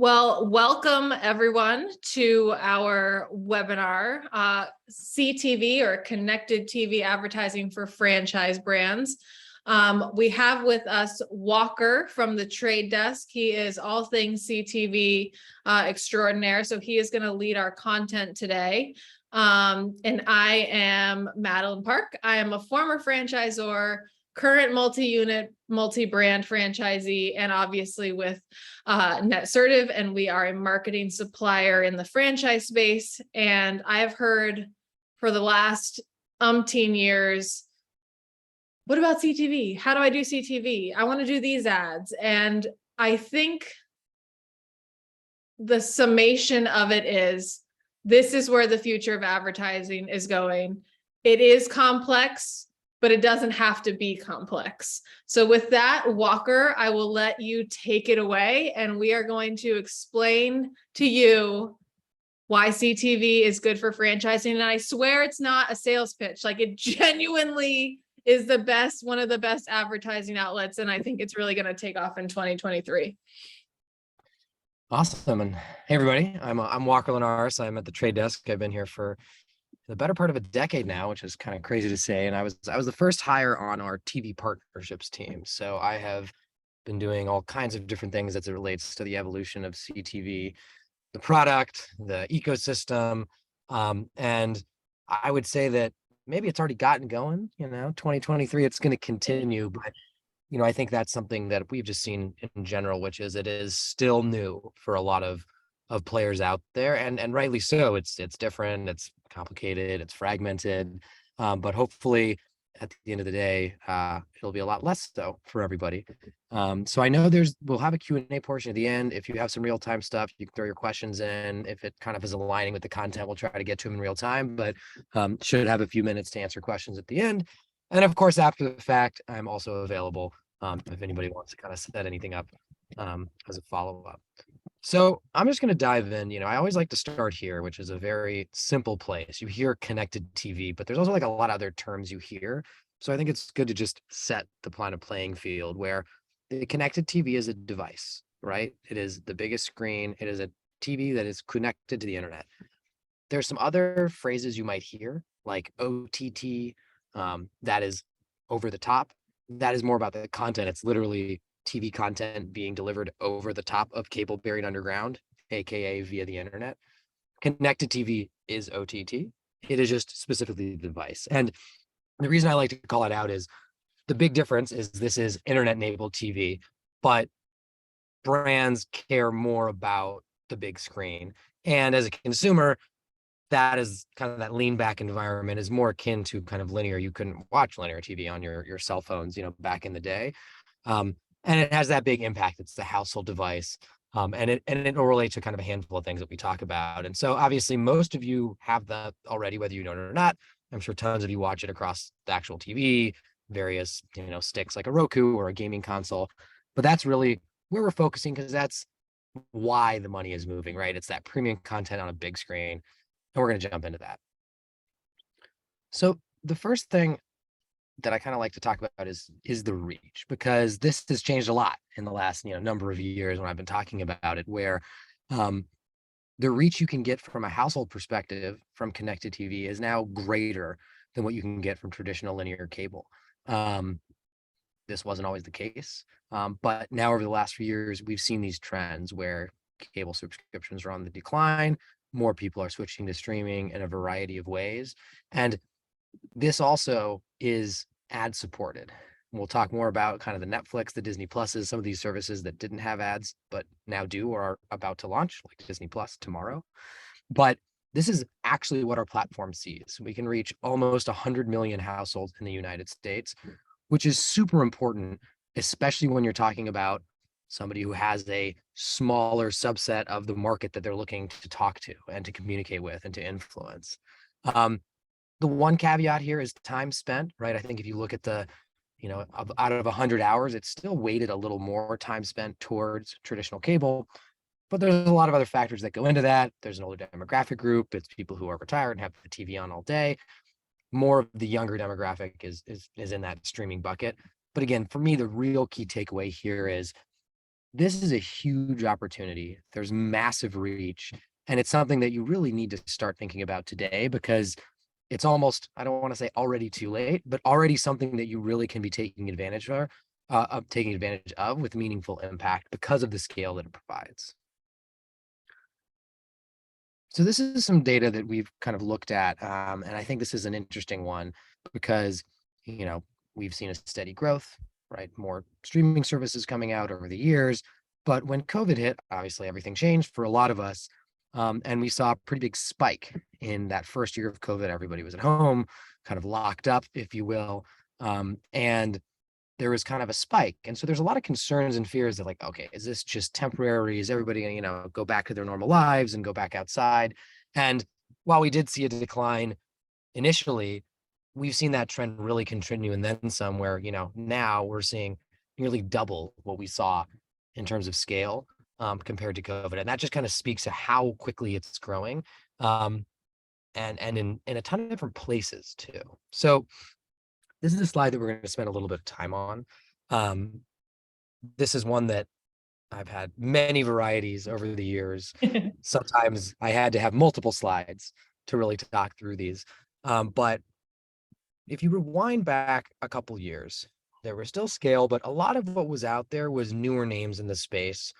Well, welcome everyone to our webinar, CTV or Connected TV Advertising for Franchise Brands. We have with us Walker from the Trade Desk. He is all things CTV extraordinaire, so he is going to lead our content today. And I am Madeleine Park. I am a former franchisor, current multi-unit, multi-brand franchisee, and obviously with Netsertive, and we are a marketing supplier in the franchise space. And I've heard for the last umpteen years, what about CTV? How do I do CTV? I want to do these ads. And I think the summation of it is, this is where the future of advertising is going. It is complex, but it doesn't have to be complex. So with that, Walker, I will let you take it away, and we are going to explain to you why CTV is good for franchising. And I swear it's not a sales pitch. Like, it genuinely is the best, one of the best advertising outlets. And I think it's really going to take off in 2023. Awesome. And hey, everybody, I'm Walker Linares. I'm at the Trade Desk. I've been here for the better part of a decade now, which is kind of crazy to say. And I was the first hire on our TV partnerships team. So I have been doing all kinds of different things as it relates to the evolution of CTV, the product, the ecosystem. And I would say that maybe it's already gotten going, 2023, it's going to continue. But, I think that's something that we've just seen in general, which is it is still new for a lot of players out there, and rightly so. It's different, it's complicated, it's fragmented, but hopefully at the end of the day, it'll be a lot less so for everybody. So I know we'll have a Q&A portion at the end. If you have some real-time stuff, you can throw your questions in. If it kind of is aligning with the content, we'll try to get to them in real time, but should have a few minutes to answer questions at the end. And of course, after the fact, I'm also available if anybody wants to kind of set anything up as a follow-up. So I'm just going to dive in. I always like to start here, which is a very simple place. You hear connected TV, but there's also like a lot of other terms you hear. So I think it's good to just set the kind of playing field where the connected TV is a device, right? It is the biggest screen. It is a TV that is connected to the internet. There's some other phrases you might hear, like OTT, that is over the top. That is more about the content. It's literally TV content being delivered over the top of cable buried underground, aka via the internet. Connected TV is OTT. It is just specifically the device. And the reason I like to call it out is the big difference is this is internet-enabled TV, but brands care more about the big screen. And as a consumer, that is kind of that lean back environment is more akin to kind of linear. You couldn't watch linear TV on your cell phones, back in the day. And it has that big impact. It's the household device. And it will relate to kind of a handful of things that we talk about. And so obviously most of you have that already, whether you know it or not. I'm sure tons of you watch it across the actual TV, various, sticks like a Roku or a gaming console. But that's really where we're focusing, because that's why the money is moving, right? It's that premium content on a big screen. And we're going to jump into that. So the first thing that I kind of like to talk about is the reach, because this has changed a lot in the last number of years when I've been talking about it, where the reach you can get from a household perspective from connected TV is now greater than what you can get from traditional linear cable. This wasn't always the case, but now over the last few years, we've seen these trends where cable subscriptions are on the decline. More people are switching to streaming in a variety of ways. And this also is ad supported. We'll talk more about kind of the Netflix, the Disney Pluses, some of these services that didn't have ads, but now do or are about to launch, like Disney Plus tomorrow. But this is actually what our platform sees. We can reach almost 100 million households in the United States, which is super important, especially when you're talking about somebody who has a smaller subset of the market that they're looking to talk to and to communicate with and to influence. The one caveat here is time spent, right? I think if you look at the, out of 100 hours, it's still weighted a little more time spent towards traditional cable. But there's a lot of other factors that go into that. There's an older demographic group. It's people who are retired and have the TV on all day. More of the younger demographic is in that streaming bucket. But again, for me, the real key takeaway here is this is a huge opportunity. There's massive reach, and it's something that you really need to start thinking about today, because it's almost, I don't want to say already too late, but already something that you really can be taking advantage of with meaningful impact because of the scale that it provides. So this is some data that we've kind of looked at, and I think this is an interesting one because, you know, we've seen a steady growth, right? More streaming services coming out over the years, but when COVID hit, obviously everything changed for a lot of us, and we saw a pretty big spike in that first year of COVID. Everybody was at home, kind of locked up, if you will, and there was kind of a spike. And so there's a lot of concerns and fears that, like, okay, is this just temporary? Is everybody going to, go back to their normal lives and go back outside? And while we did see a decline initially, we've seen that trend really continue and then some, where, now we're seeing nearly double what we saw in terms of scale, compared to COVID. And that just kind of speaks to how quickly it's growing, and in a ton of different places too. So this is a slide that we're going to spend a little bit of time on. Um, this is one that I've had many varieties over the years. Sometimes I had to have multiple slides to really talk through these. But if you rewind back a couple years, there was still scale, but a lot of what was out there was newer names in the space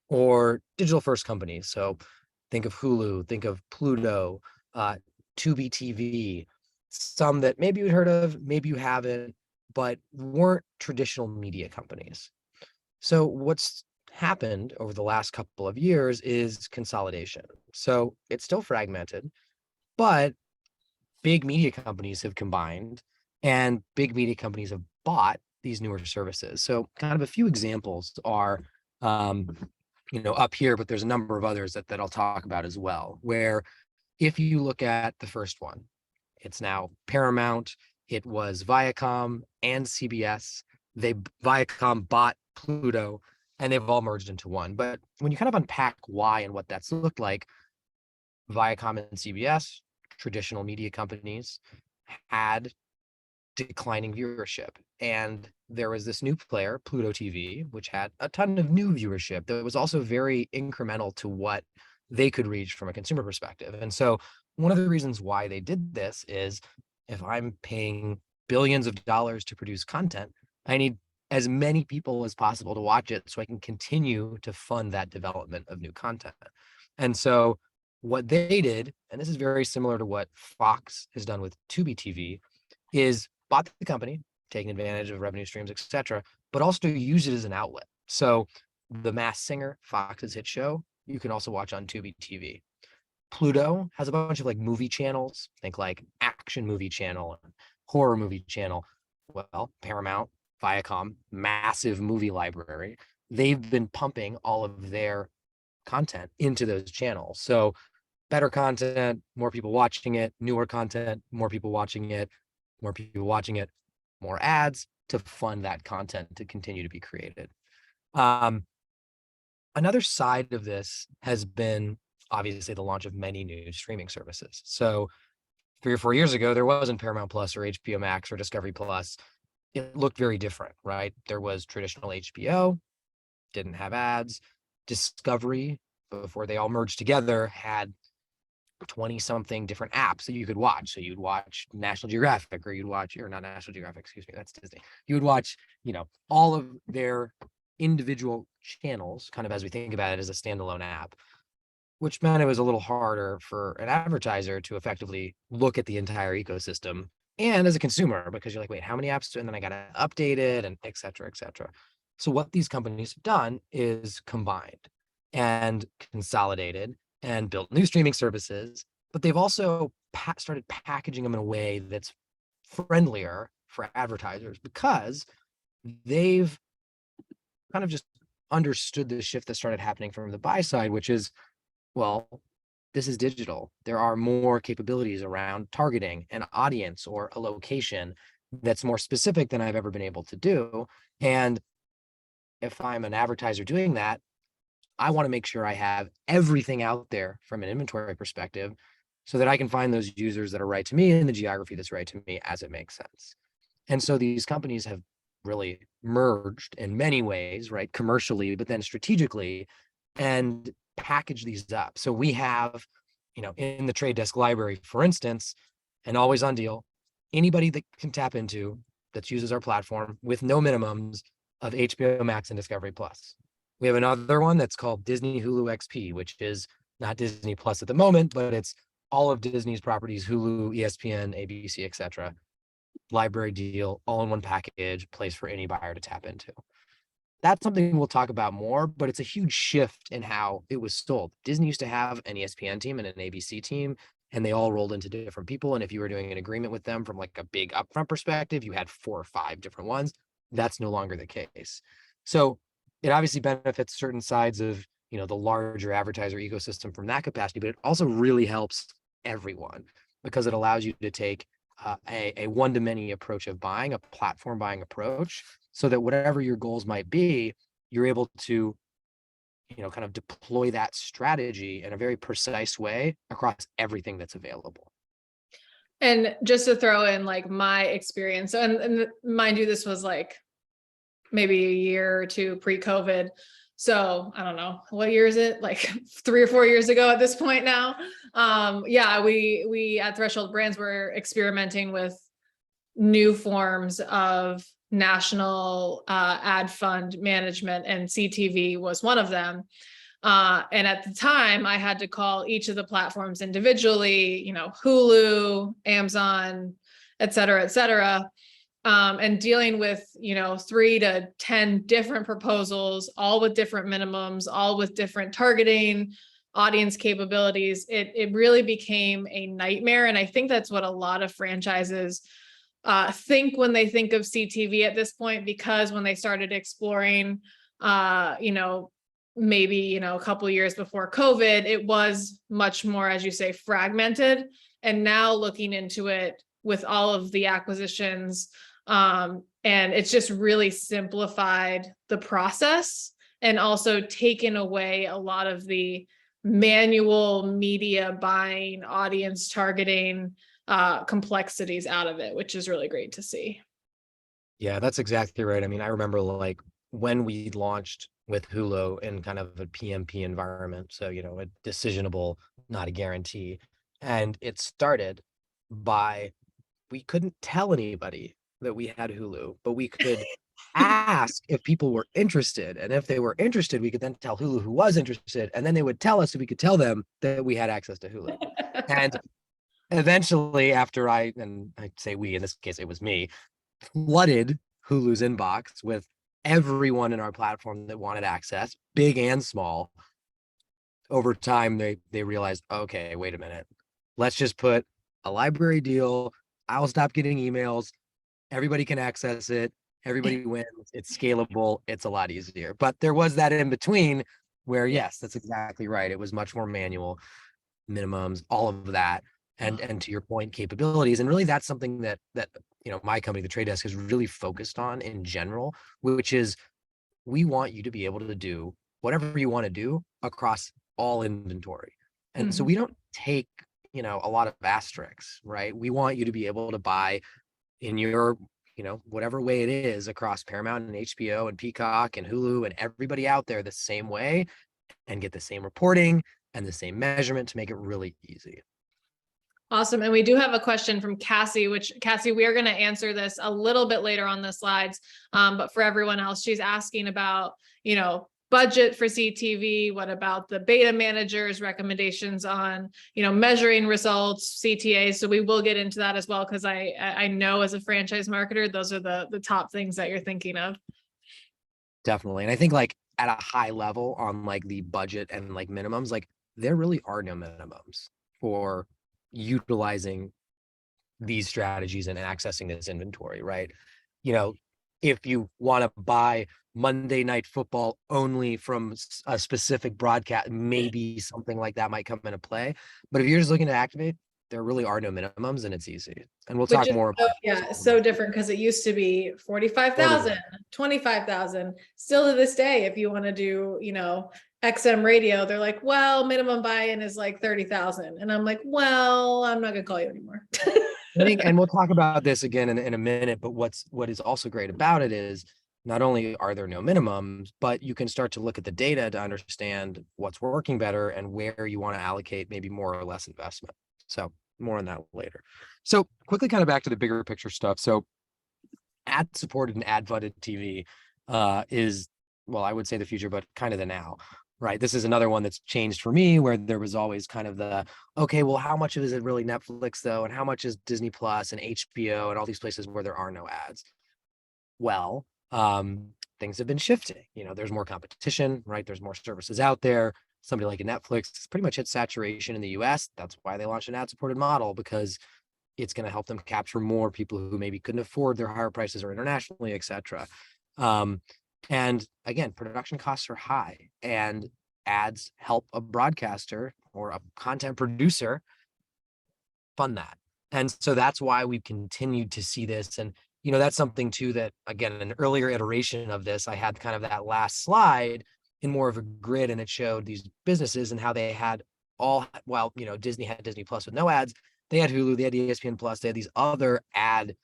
or digital first companies. So think of Hulu, think of Pluto, uh, Tubi TV, some that maybe you'd heard of, maybe you haven't, but weren't traditional media companies. So what's happened over the last couple of years is consolidation. So it's still fragmented, but big media companies have combined and big media companies have bought these newer services. So kind of a few examples are, up here, but there's a number of others that I'll talk about as well, where if you look at the first one, it's now Paramount, it was Viacom and CBS. Viacom bought Pluto, and they've all merged into one. But when you kind of unpack why and what that's looked like, Viacom and CBS, traditional media companies, had declining viewership. And there was this new player, Pluto TV, which had a ton of new viewership that was also very incremental to what they could reach from a consumer perspective. And so one of the reasons why they did this is, if I'm paying billions of dollars to produce content, I need as many people as possible to watch it so I can continue to fund that development of new content. And so what they did, and this is very similar to what Fox has done with Tubi TV, is bought the company, taking advantage of revenue streams, etc., but also use it as an outlet. So The Masked Singer, Fox's hit show, you can also watch on Tubi TV. Pluto has a bunch of like movie channels, think like action movie channel and horror movie channel. Well, Paramount, Viacom, massive movie library. They've been pumping all of their content into those channels. So better content, more people watching it, newer content, more people watching it, more people watching it, more ads to fund that content to continue to be created. Another side of this has been obviously the launch of many new streaming services. So 3 or 4 years ago, there wasn't Paramount Plus or HBO Max or Discovery Plus. It looked very different, right? There was traditional HBO, didn't have ads. Discovery, before they all merged together, had 20 something different apps that you could watch. So you'd watch National Geographic, or not National Geographic, excuse me, that's Disney. You would watch, all of their individual channels, kind of as we think about it as a standalone app, which meant it was a little harder for an advertiser to effectively look at the entire ecosystem, and as a consumer, because you're like, wait, how many apps? And then I got to update it, and et cetera, et cetera. So what these companies have done is combined and consolidated and built new streaming services, but they've also started packaging them in a way that's friendlier for advertisers, because they've kind of just understood the shift that started happening from the buy side, which is, well, this is digital. There are more capabilities around targeting an audience or a location that's more specific than I've ever been able to do. And if I'm an advertiser doing that, I want to make sure I have everything out there from an inventory perspective so that I can find those users that are right to me in the geography that's right to me as it makes sense. And so these companies have really merged in many ways, right? Commercially, but then strategically, and package these up. So we have, in the trade desk library, for instance, an always on deal, anybody that can tap into that uses our platform with no minimums of HBO Max and Discovery Plus. We have another one that's called Disney Hulu XP, which is not Disney Plus at the moment, but it's all of Disney's properties, Hulu, ESPN, ABC, etc. Library deal, all in one package, place for any buyer to tap into. That's something we'll talk about more, but it's a huge shift in how it was sold. Disney used to have an ESPN team and an ABC team, and they all rolled into different people. And if you were doing an agreement with them from like a big upfront perspective, you had 4 or 5 different ones. That's no longer the case. So it obviously benefits certain sides of, the larger advertiser ecosystem from that capacity, but it also really helps everyone because it allows you to take a one-to-many approach of buying, a platform buying approach, so that whatever your goals might be, you're able to, kind of deploy that strategy in a very precise way across everything that's available. And just to throw in like my experience, and mind you, this was like maybe a year or two pre-COVID. So I don't know, what year is it? Like 3 or 4 years ago at this point now. Yeah, we at Threshold Brands were experimenting with new forms of national ad fund management, and CTV was one of them. And at the time, I had to call each of the platforms individually, Hulu, Amazon, et cetera, and dealing with, 3 to 10 different proposals, all with different minimums, all with different targeting, audience capabilities. It really became a nightmare. And I think that's what a lot of franchises think when they think of CTV at this point, because when they started exploring, maybe, a couple of years before COVID, it was much more, as you say, fragmented. And now looking into it with all of the acquisitions, and it's just really simplified the process and also taken away a lot of the manual media buying, audience targeting, complexities out of it, which is really great to see. Yeah, that's exactly right. I mean, I remember like when we launched with Hulu in kind of a PMP environment. So, a decisionable, not a guarantee. And it started by, we couldn't tell anybody that we had Hulu, but we could ask if people were interested. And if they were interested, we could then tell Hulu who was interested. And then they would tell us so we could tell them that we had access to Hulu. And eventually, after I say we, in this case, it was me, flooded Hulu's inbox with everyone in our platform that wanted access, big and small. Over time, they realized, okay, wait a minute, let's just put a library deal. I'll stop getting emails. Everybody can access it. Everybody wins. It's scalable. It's a lot easier. But there was that in between where, yes, that's exactly right. It was much more manual, minimums, all of that. And to your point, capabilities. And really that's something that my company, the Trade Desk, is really focused on in general, which is we want you to be able to do whatever you want to do across all inventory. And so we don't take, a lot of asterisks, right? We want you to be able to buy in your, whatever way it is across Paramount and HBO and Peacock and Hulu and everybody out there the same way, and get the same reporting and the same measurement to make it really easy. Awesome. And we do have a question from Cassie, which Cassie, we are going to answer this a little bit later on the slides. But for everyone else, she's asking about, budget for CTV. What about the beta managers' recommendations on, measuring results, CTAs? So we will get into that as well, because I know as a franchise marketer, those are the top things that you're thinking of. Definitely. And I think like at a high level on like the budget and like minimums, like there really are no minimums for utilizing these strategies and accessing this inventory, right? If you want to buy Monday Night Football only from a specific broadcast, maybe something like that might come into play. But if you're just looking to activate, there really are no minimums and it's easy. And we'll talk more about so different, because it used to be 45,000, 25,000. Still to this day, if you want to do, XM radio, they're like, well, minimum buy-in is like 30,000. And I'm like, well, I'm not gonna call you anymore. I think, and we'll talk about this again in a minute, but what is also great about it is not only are there no minimums, but you can start to look at the data to understand what's working better and where you want to allocate maybe more or less investment. So more on that later. So quickly kind of back to the bigger picture stuff. So ad supported and ad funded TV is, well, I would say the future, but kind of the now, right? This is another one that's changed for me, where there was always kind of the, okay, well, how much of it is it really Netflix though? And how much is Disney Plus and HBO and all these places where there are no ads? Well, things have been shifting. There's more competition, right? There's more services out there. Somebody like a Netflix has pretty much hit saturation in the US. That's why they launched an ad supported model, because it's going to help them capture more people who maybe couldn't afford their higher prices or internationally, et cetera. And again, production costs are high, and ads help a broadcaster or a content producer fund that. And so that's why we've continued to see this. And, that's something too that, again, an earlier iteration of this, I had kind of that last slide in more of a grid, and it showed these businesses and how they had Disney had Disney Plus with no ads. They had Hulu, they had ESPN Plus, they had these other ad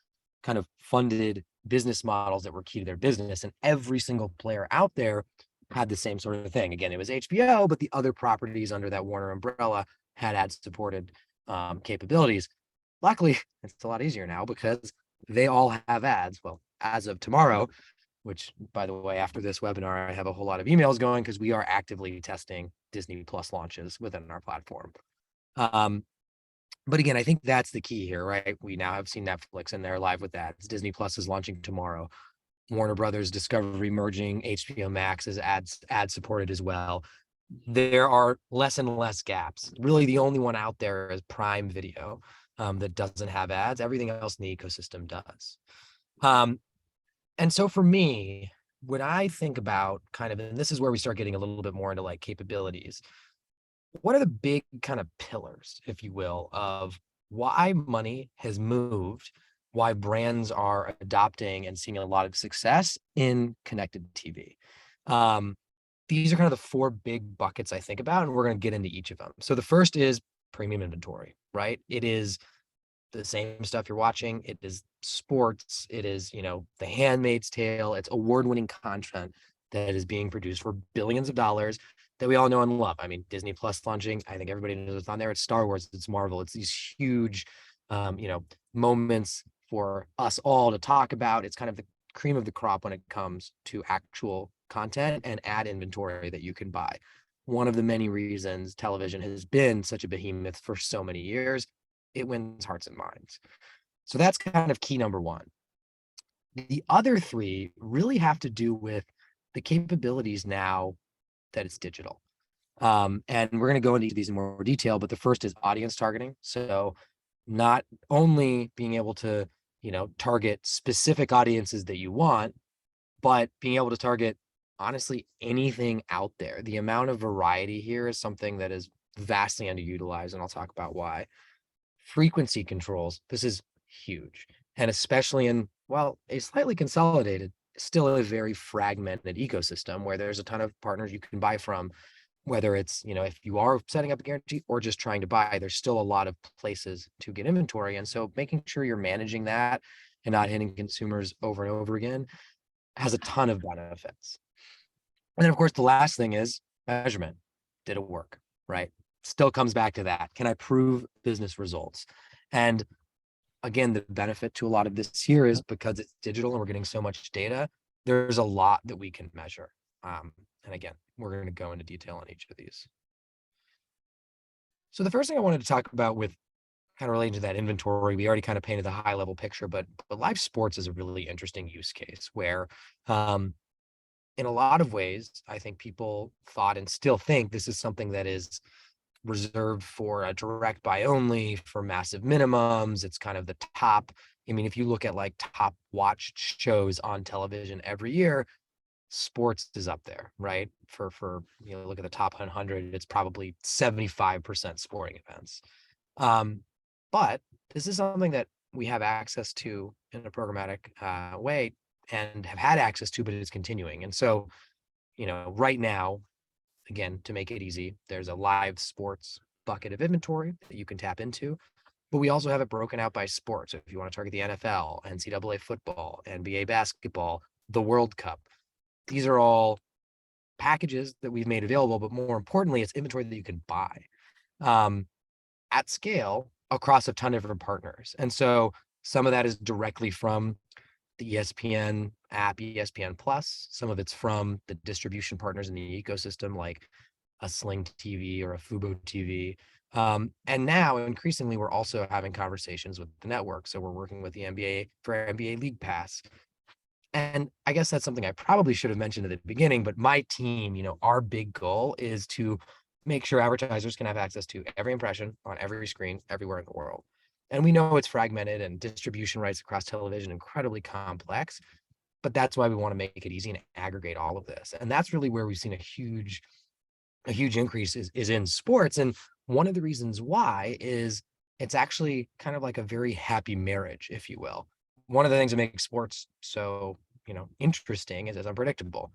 kind of funded business models that were key to their business. And every single player out there had the same sort of thing. Again, it was HBO, but the other properties under that Warner umbrella had ad supported capabilities. Luckily, it's a lot easier now because they all have ads. Well, as of tomorrow, which, by the way, after this webinar, I have a whole lot of emails going because we are actively testing Disney Plus launches within our platform. But again, I think that's the key here, right? We now have seen Netflix and they're live with ads. Disney Plus is launching tomorrow. Warner Brothers Discovery merging HBO Max is ad supported as well. There are less and less gaps. Really, the only one out there is Prime Video that doesn't have ads. Everything else in the ecosystem does. And so for me, when I think about kind of, and this is where we start getting a little bit more into like capabilities, what are the big kind of pillars, if you will, of why money has moved, why brands are adopting and seeing a lot of success in connected TV? These are kind of the four big buckets I think about, and we're going to get into each of them. So the first is premium inventory, right? It is the same stuff you're watching. It is sports. It is, The Handmaid's Tale. It's award-winning content that is being produced for billions of dollars that we all know and love. I mean, Disney Plus launching, I think everybody knows it's on there. It's Star Wars, it's Marvel. It's these huge, moments for us all to talk about. It's kind of the cream of the crop when it comes to actual content and ad inventory that you can buy. One of the many reasons television has been such a behemoth for so many years. It wins hearts and minds. So that's kind of key number one. The other three really have to do with the capabilities now that it's digital. And we're going to go into these in more detail, but the first is audience targeting. So not only being able to, target specific audiences that you want, but being able to target, honestly, anything out there. The amount of variety here is something that is vastly underutilized, and I'll talk about why. Frequency controls, this is huge. And especially in, a slightly consolidated, still a very fragmented ecosystem where there's a ton of partners you can buy from, whether it's, if you are setting up a guarantee or just trying to buy, there's still a lot of places to get inventory. And so making sure you're managing that and not hitting consumers over and over again has a ton of benefits. And then, of course, the last thing is measurement. Did it work, right? Still comes back to that. Can I prove business results? And again, the benefit to a lot of this here is because it's digital and we're getting so much data, there's a lot that we can measure. And again, we're going to go into detail on each of these. So the first thing I wanted to talk about with kind of relating to that inventory, we already kind of painted the high level picture, but live sports is a really interesting use case where in a lot of ways, I think people thought and still think this is something that is reserved for a direct buy only, for massive minimums. It's kind of the top. I mean, if you look at like top watched shows on television every year, sports is up there, right? For look at the top 100, it's probably 75% sporting events. But this is something that we have access to in a programmatic way and have had access to, but it's continuing. And so, right now, again, to make it easy, there's a live sports bucket of inventory that you can tap into. but we also have it broken out by sports. So if you want to target the NFL, NCAA football, NBA basketball, the World Cup, these are all packages that we've made available, but more importantly, it's inventory that you can buy at scale across a ton of different partners. And so some of that is directly from the ESPN app, ESPN Plus. Some of it's from the distribution partners in the ecosystem, like a Sling TV or a Fubo TV. And now increasingly, we're also having conversations with the network. So we're working with the NBA for NBA League Pass. And I guess that's something I probably should have mentioned at the beginning, but my team, our big goal is to make sure advertisers can have access to every impression on every screen everywhere in the world. And we know it's fragmented and distribution rights across television incredibly complex, but that's why we want to make it easy and aggregate all of this. And that's really where we've seen a huge increase is in sports. And one of the reasons why is it's actually kind of like a very happy marriage, if you will. One of the things that makes sports so, interesting is it's unpredictable,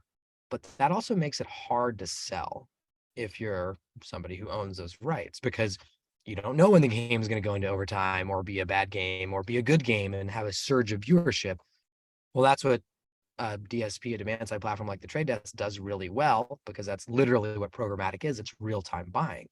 but that also makes it hard to sell if you're somebody who owns those rights, because you don't know when the game is going to go into overtime or be a bad game or be a good game and have a surge of viewership. Well, that's what DSP, a demand side platform like the Trade Desk, does really well, because that's literally what programmatic is. It's real-time buying.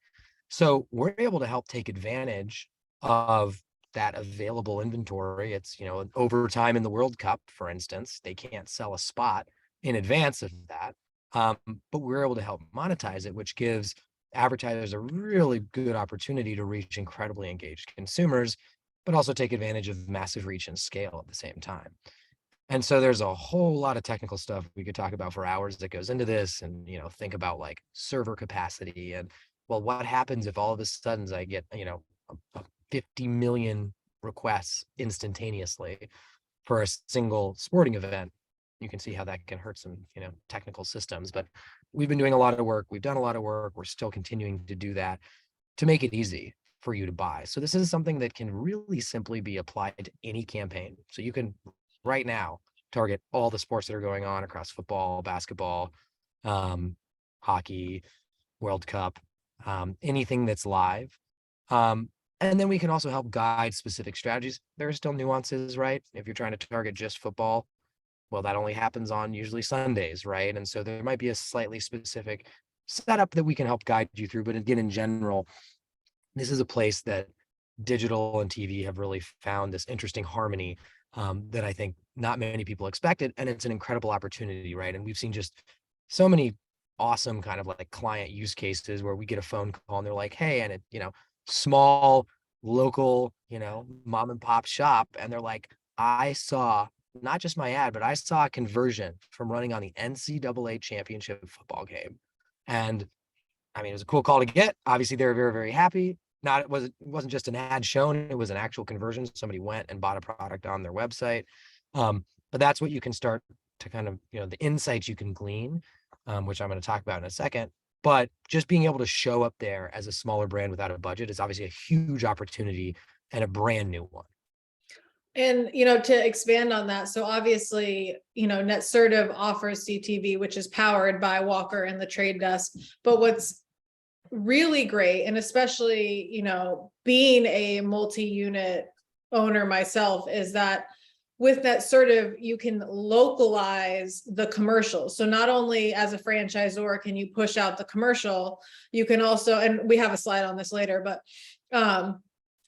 So we're able to help take advantage of that available inventory. It's, overtime in the World Cup, for instance, they can't sell a spot in advance of that. But we're able to help monetize it, which gives advertisers a really good opportunity to reach incredibly engaged consumers, but also take advantage of massive reach and scale at the same time. And so there's a whole lot of technical stuff we could talk about for hours that goes into this, and think about like server capacity and, well, what happens if all of a sudden I get a 50 million requests instantaneously for a single sporting event. You can see how that can hurt some technical systems, but we've been doing a lot of work. We've done a lot of work. We're still continuing to do that to make it easy for you to buy. So this is something that can really simply be applied to any campaign. So you can right now target all the sports that are going on across football, basketball, hockey, World Cup, anything that's live. And then we can also help guide specific strategies. There are still nuances, right? If you're trying to target just football, well, that only happens on usually Sundays, right? And so there might be a slightly specific setup that we can help guide you through. But again, in general, this is a place that digital and TV have really found this interesting harmony that I think not many people expected. And it's an incredible opportunity, right? And we've seen just so many awesome kind of like client use cases where we get a phone call and they're like, hey, and it, small local, mom and pop shop. And they're like, I saw not just my ad, but I saw a conversion from running on the NCAA championship football game. And I mean, it was a cool call to get. Obviously, they were very, very happy. It wasn't just an ad shown, it was an actual conversion. Somebody went and bought a product on their website. But that's what you can start to kind of, the insights you can glean, which I'm going to talk about in a second. But just being able to show up there as a smaller brand without a budget is obviously a huge opportunity and a brand new one. And, to expand on that, so obviously, Netsertive offers CTV, which is powered by Walker and the Trade Desk. But what's really great, and especially, being a multi-unit owner myself, is that with Netsertive, you can localize the commercial. So not only as a franchisor can you push out the commercial, you can also, and we have a slide on this later, but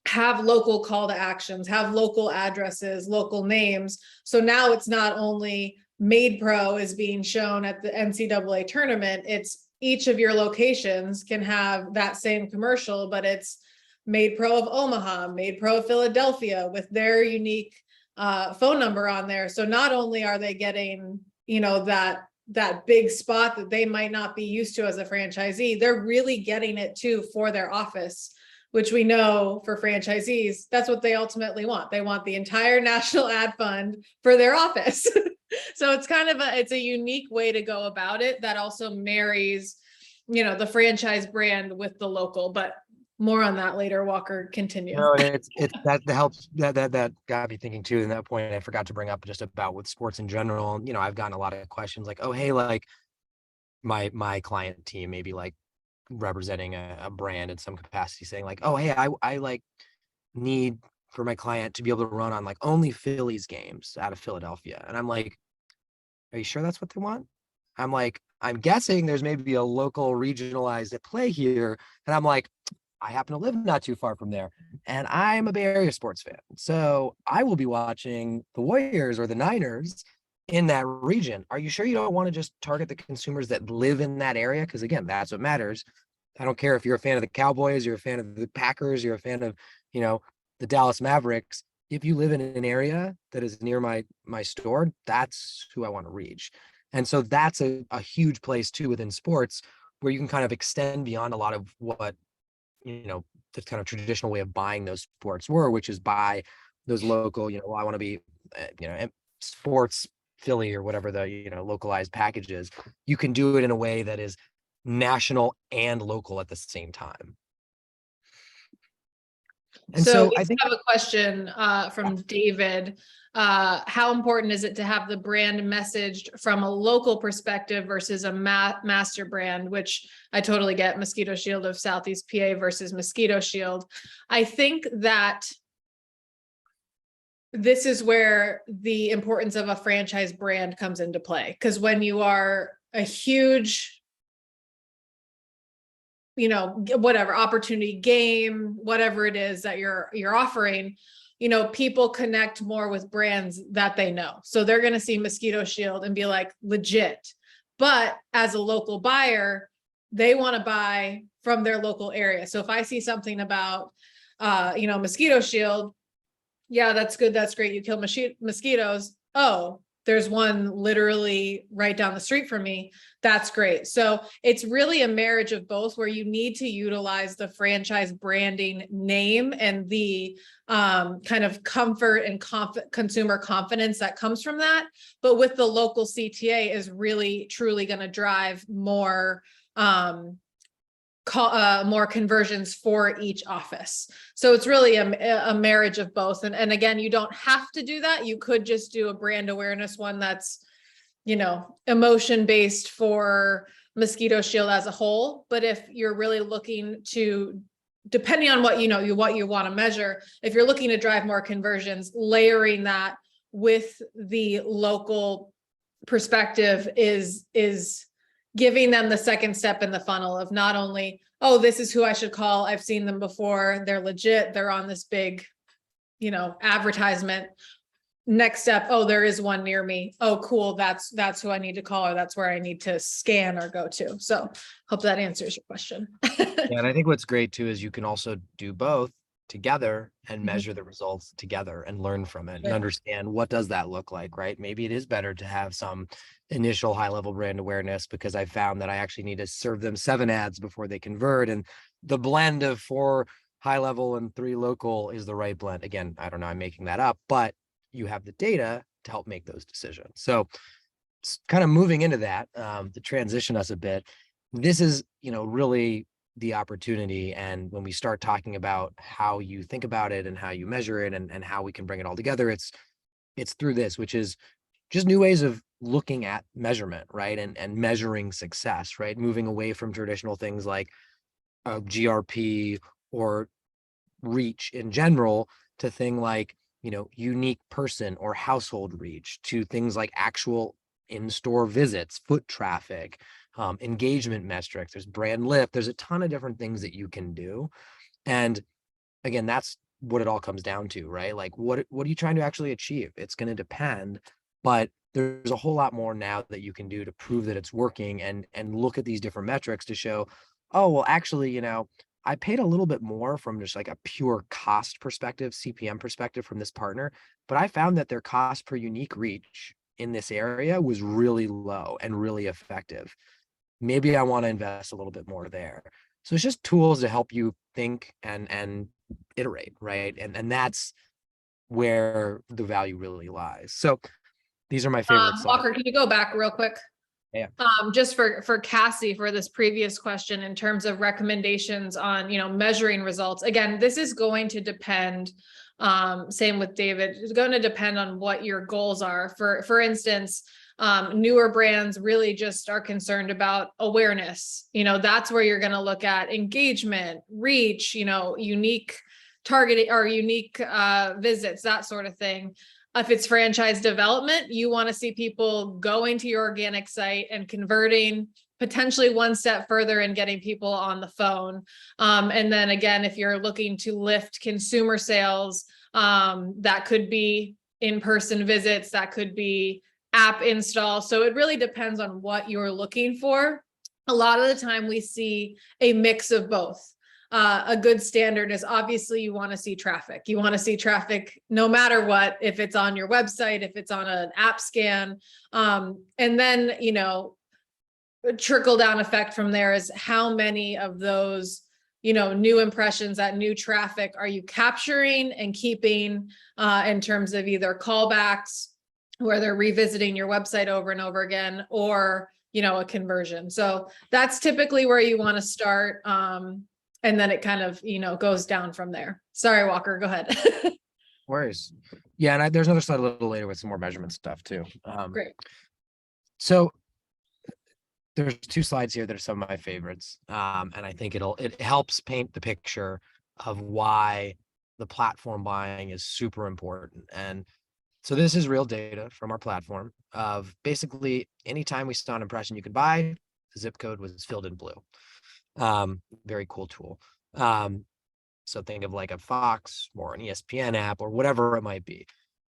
have local call to actions, have local addresses, local names. So now it's not only Made Pro is being shown at the NCAA tournament, it's each of your locations can have that same commercial, but it's Made Pro of Omaha, Made Pro of Philadelphia with their unique phone number on there. So not only are they getting, that big spot that they might not be used to as a franchisee, they're really getting it too for their office, which we know for franchisees, that's what they ultimately want. They want the entire national ad fund for their office. So it's kind of it's a unique way to go about it that also marries, the franchise brand with the local, but more on that later. Walker, continue. No, and it's that helps that got me thinking too. And that point I forgot to bring up just about with sports in general. I've gotten a lot of questions like, oh, hey, like my client team maybe like representing a brand in some capacity saying like, oh, hey, I like need for my client to be able to run on like only Phillies games out of Philadelphia. And I'm like, are you sure that's what they want? I'm like, I'm guessing there's maybe a local regionalized at play here. And I'm like, I happen to live not too far from there. And I'm a Bay Area sports fan. So I will be watching the Warriors or the Niners in that region. Are you sure you don't want to just target the consumers that live in that area? Because again, that's what matters. I don't care if you're a fan of the Cowboys, you're a fan of the Packers, you're a fan of, you know, the Dallas Mavericks. If you live in an area that is near my store, that's who I want to reach. And so that's a huge place too within sports where you can kind of extend beyond a lot of what, you know, the kind of traditional way of buying those sports were, which is buy those local, you know, well, I want to be, sports Philly or whatever the, you know, localized package is. You can do it in a way that is national and local at the same time. And So so we I think have a question from David. How important is it to have the brand messaged from a local perspective versus a master brand, which I totally get, Mosquito Shield of Southeast PA versus Mosquito Shield. I think that this is where the importance of a franchise brand comes into play. Because when you are a huge, you know, whatever opportunity game, whatever it is that you're offering, you know, people connect more with brands that they know. So they're going to see Mosquito Shield and be like, legit. But as a local buyer, they want to buy from their local area. So if I see something about, you know, Mosquito Shield, yeah, that's good. That's great. You kill mosquitoes. Oh, there's one literally right down the street from me. That's great. So it's really a marriage of both where you need to utilize the franchise branding name and the kind of comfort and consumer confidence that comes from that. But with the local CTA is really truly going to drive more more conversions for each office. So it's really a marriage of both. And again, you don't have to do that. You could just do a brand awareness one that's, you know, emotion based for Mosquito Shield as a whole. But if you're really looking to, depending on what, you know, what you want to measure, if you're looking to drive more conversions, layering that with the local perspective is giving them the second step in the funnel of not only, oh, this is who I should call. I've seen them before. They're legit. They're on this big, you know, advertisement. Next step, oh, there is one near me. Oh, cool. That's who I need to call, or that's where I need to scan or go to. So hope that answers your question. Yeah, and I think what's great too is you can also do both together and measure the results together and learn from it and understand what does that look like, right? Maybe it is better to have some initial high level brand awareness because I found that I actually need to serve them 7 ads before they convert. And the blend of 4 high level and 3 local is the right blend. Again, I don't know, I'm making that up, but you have the data to help make those decisions. So kind of moving into that, to transition us a bit, this is, you know, really the opportunity. And when we start talking about how you think about it and how you measure it and how we can bring it all together, it's through this, which is just new ways of looking at measurement, right? And measuring success, right? Moving away from traditional things like GRP or reach in general to thing like, you know, unique person or household reach, to things like actual in-store visits, foot traffic, engagement metrics, there's brand lift, there's a ton of different things that you can do. And again, that's what it all comes down to, right? Like what are you trying to actually achieve? It's going to depend, but there's a whole lot more now that you can do to prove that it's working and look at these different metrics to show, oh, well, actually, you know, I paid a little bit more from just like a pure cost perspective, CPM perspective from this partner, but I found that their cost per unique reach in this area was really low and really effective. Maybe I want to invest a little bit more there. So it's just tools to help you think and iterate, right? And that's where the value really lies. So these are my favorite slides. Walker, can you go back real quick? Yeah. Just for Cassie, for this previous question, in terms of recommendations on, you know, measuring results. Again, this is going to depend, same with David, it's going to depend on what your goals are. For instance, newer brands really just are concerned about awareness. You know, that's where you're going to look at engagement, reach, you know, unique targeting or unique visits, that sort of thing. If it's franchise development, you want to see people going to your organic site and converting potentially one step further and getting people on the phone. And then again, if you're looking to lift consumer sales, that could be in-person visits, that could be app install. So it really depends on what you're looking for. A lot of the time we see a mix of both. A good standard is obviously you want to see traffic. You want to see traffic no matter what, if it's on your website, if it's on an app scan. And then, you know, trickle down effect from there is how many of those, you know, new impressions, that new traffic are you capturing and keeping in terms of either callbacks where they're revisiting your website over and over again, or, you know, a conversion. So that's typically where you want to start. And then it kind of, you know, goes down from there. Sorry, Walker, go ahead. Worries. Yeah, and there's another slide a little later with some more measurement stuff too. Great. So there's two slides here that are some of my favorites. And I think it helps paint the picture of why the platform buying is super important. And so this is real data from our platform of basically anytime we saw an impression you could buy, the zip code was filled in blue. Very cool tool. So think of like a Fox or an ESPN app or whatever it might be.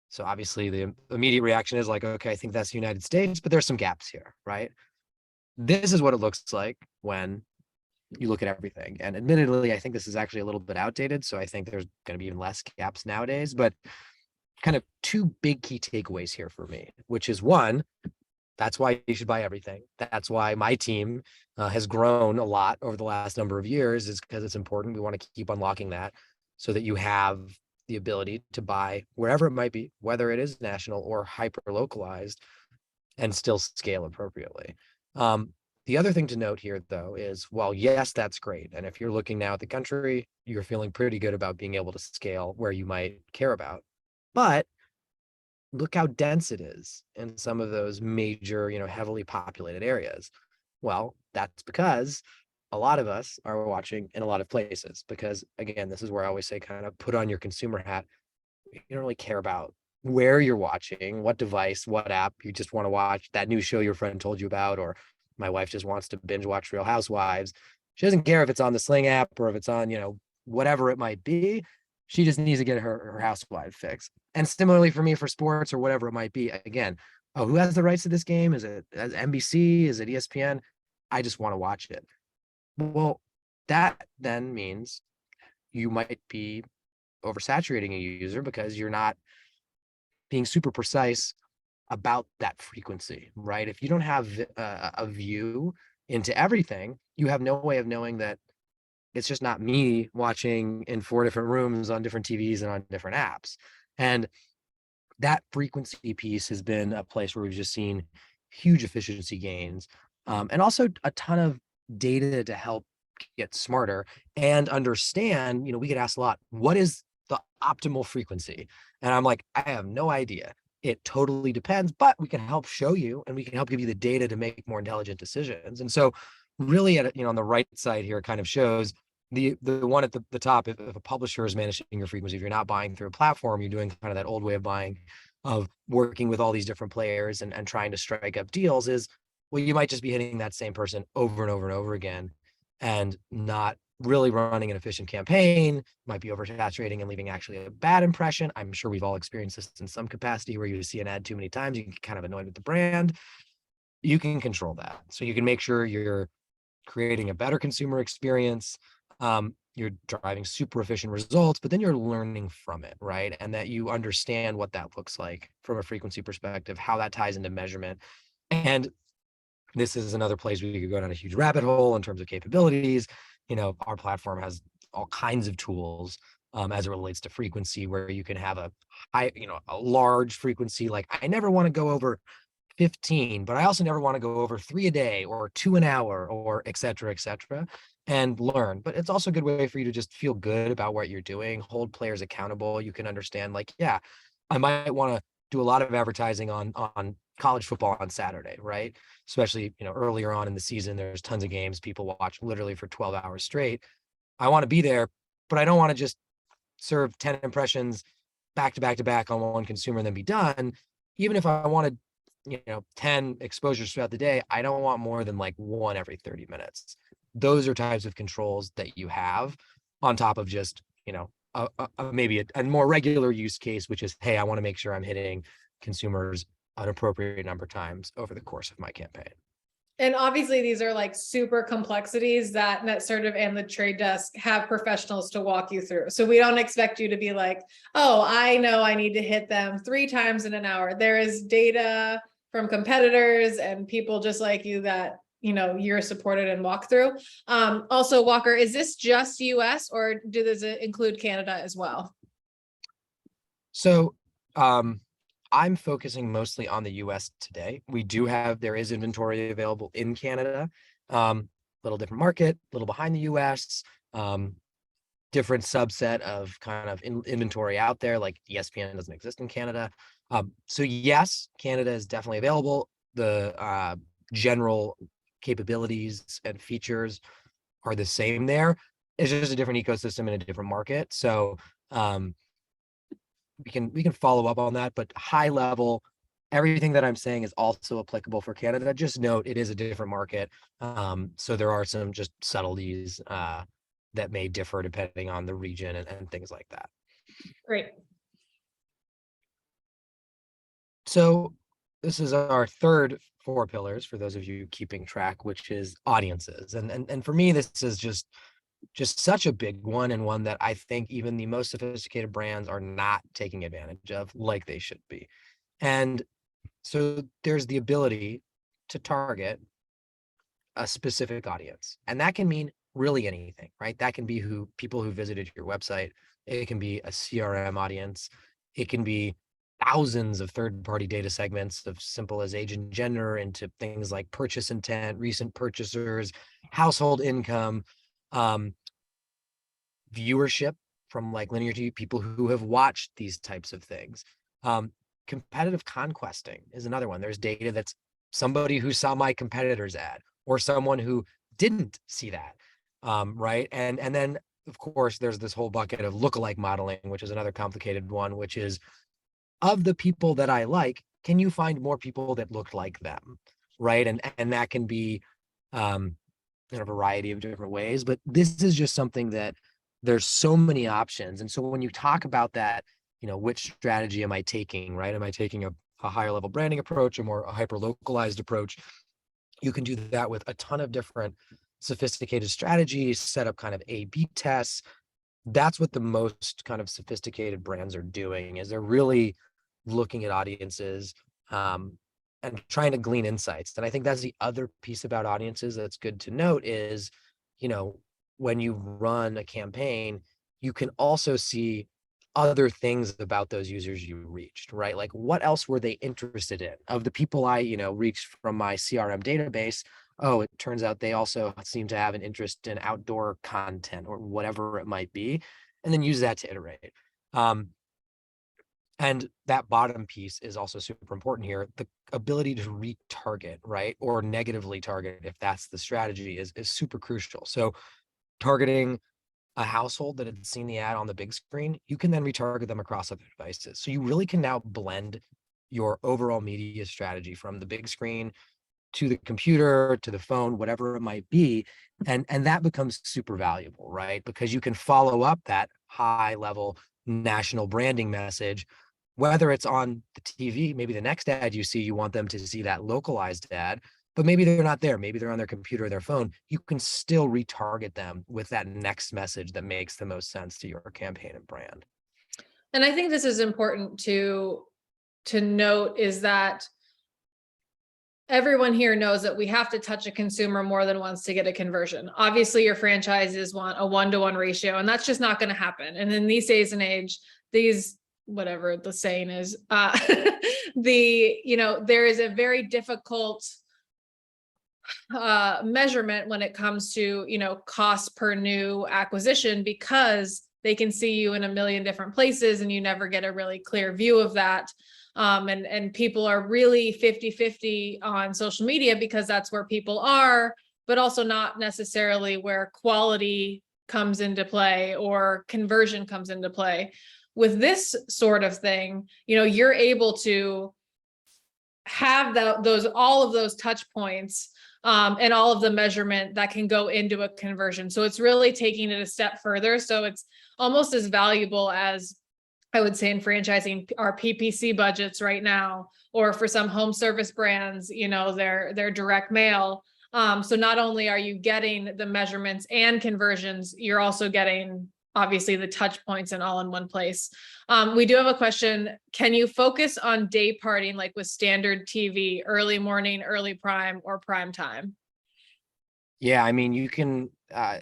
So obviously the immediate reaction is like, okay, I think that's the United States, but there's some gaps here, right? This is what it looks like when you look at everything. And admittedly, I think this is actually a little bit outdated. So I think there's going to be even less gaps nowadays, but kind of two big key takeaways here for me, which is one, that's why you should buy everything. That's why my team has grown a lot over the last number of years, is because it's important. We want to keep unlocking that so that you have the ability to buy wherever it might be, whether it is national or hyper localized, and still scale appropriately. The other thing to note here, though, is, well, yes, that's great. And if you're looking now at the country, you're feeling pretty good about being able to scale where you might care about. But look how dense it is in some of those major, you know, heavily populated areas. Well, that's because a lot of us are watching in a lot of places, because again, this is where I always say, kind of put on your consumer hat. You don't really care about where you're watching, what device, what app. You just want to watch that new show your friend told you about, or my wife just wants to binge watch Real Housewives. She doesn't care if it's on the Sling app or if it's on, you know, whatever it might be. She just needs to get her housewife fix. And similarly for me, for sports or whatever it might be, again, oh, who has the rights to this game? Is it NBC? Is it ESPN? I just want to watch it. Well, that then means you might be oversaturating a user because you're not being super precise about that frequency, right? If you don't have a view into everything, you have no way of knowing that it's just not me watching in 4 different rooms on different TVs and on different apps. And that frequency piece has been a place where we've just seen huge efficiency gains, and also a ton of data to help get smarter and understand. You know, we get asked a lot, what is the optimal frequency? And I'm like, I have no idea. It totally depends, but we can help show you, and we can help give you the data to make more intelligent decisions. And so really at, you know, on the right side here, it kind of shows the one at the top. If a publisher is managing your frequency, if you're not buying through a platform, you're doing kind of that old way of buying, of working with all these different players and trying to strike up deals, is, well, you might just be hitting that same person over and over and over again and not really running an efficient campaign, might be oversaturating and leaving actually a bad impression. I'm sure we've all experienced this in some capacity, where you see an ad too many times, you get kind of annoyed with the brand. You can control that. So you can make sure you're creating a better consumer experience. You're driving super efficient results, but then you're learning from it, right? And that you understand what that looks like from a frequency perspective, how that ties into measurement. And this is another place we could go down a huge rabbit hole in terms of capabilities. You know, our platform has all kinds of tools as it relates to frequency, where you can have a high, you know, a large frequency. Like, I never want to go over 15, but I also never want to go over 3 a day or 2 an hour, or et cetera, and learn. But it's also a good way for you to just feel good about what you're doing, hold players accountable. You can understand, like, yeah, I might want to do a lot of advertising on college football on Saturday, right? Especially, you know, earlier on in the season, there's tons of games people watch literally for 12 hours straight. I want to be there, but I don't want to just serve 10 impressions back to back to back on one consumer and then be done. Even if I wanted, 10 exposures throughout the day, I don't want more than like one every 30 minutes. Those are types of controls that you have on top of just, maybe a more regular use case, which is, hey, I want to make sure I'm hitting consumers an appropriate number of times over the course of my campaign. And obviously these are like super complexities that Netsertive and the Trade Desk have professionals to walk you through. So we don't expect you to be like, oh, I know I need to hit them 3 times in an hour. There is data from competitors and people just like you that, you're supported and walk through. Also, Walker, is this just US or does it include Canada as well? So, I'm focusing mostly on the US today. There is inventory available in Canada, little different market, a little behind the US, different subset of kind of inventory out there, like ESPN doesn't exist in Canada. So yes, Canada is definitely available. The general capabilities and features are the same there. It's just a different ecosystem in a different market. So, we can follow up on that, but high level, everything that I'm saying is also applicable for Canada. Just note it is a different market. So there are some just subtleties that may differ depending on the region and things like that. Great. So this is our third 4 pillars for those of you keeping track, which is audiences. And for me, this is just such a big one, and one that I think even the most sophisticated brands are not taking advantage of like they should be. And so there's the ability to target a specific audience, and that can mean really anything, right? That can be people who visited your website. It can be a CRM audience. It can be thousands of third-party data segments of simple as age and gender into things like purchase intent, recent purchasers, household income, viewership from like linear TV, people who have watched these types of things. Competitive conquesting is another one. There's data that's somebody who saw my competitor's ad or someone who didn't see that, right? And then, of course, there's this whole bucket of lookalike modeling, which is another complicated one, which is of the people that I like, can you find more people that look like them, right? And that can be in a variety of different ways, but this is just something that there's so many options. And so when you talk about that, which strategy am I taking, right? Am I taking a higher level branding approach, or more a hyper localized approach? You can do that with a ton of different sophisticated strategies, set up kind of A/B tests. That's what the most kind of sophisticated brands are doing, is they're really looking at audiences and trying to glean insights. And I think that's the other piece about audiences that's good to note is, when you run a campaign, you can also see other things about those users you reached, right? Like what else were they interested in? Of the people I, reached from my CRM database, oh, it turns out they also seem to have an interest in outdoor content or whatever it might be, and then use that to iterate. And that bottom piece is also super important here. The ability to retarget, right? Or negatively target, if that's the strategy, is super crucial. So targeting a household that had seen the ad on the big screen, you can then retarget them across other devices. So you really can now blend your overall media strategy from the big screen to the computer, to the phone, whatever it might be. And that becomes super valuable, right? Because you can follow up that high level national branding message, whether it's on the TV, maybe the next ad you see, you want them to see that localized ad, but maybe they're not there. Maybe they're on their computer or their phone. You can still retarget them with that next message that makes the most sense to your campaign and brand. And I think this is important to note, is that everyone here knows that we have to touch a consumer more than once to get a conversion. Obviously, your franchises want a 1-to-1 ratio, and that's just not going to happen. And in these days and age, whatever the saying is, there is a very difficult measurement when it comes to, cost per new acquisition, because they can see you in a million different places and you never get a really clear view of that. And people are really 50-50 on social media because that's where people are, but also not necessarily where quality comes into play or conversion comes into play. With this sort of thing, you're able to have all of those touch points and all of the measurement that can go into a conversion. So it's really taking it a step further. So it's almost as valuable as, I would say, in franchising, our PPC budgets right now, or for some home service brands, their direct mail. So not only are you getting the measurements and conversions, you're also getting obviously the touch points and all in one place. We do have a question. Can you focus on day parting, like with standard TV, early morning, early prime, or prime time? Yeah, I mean, you can,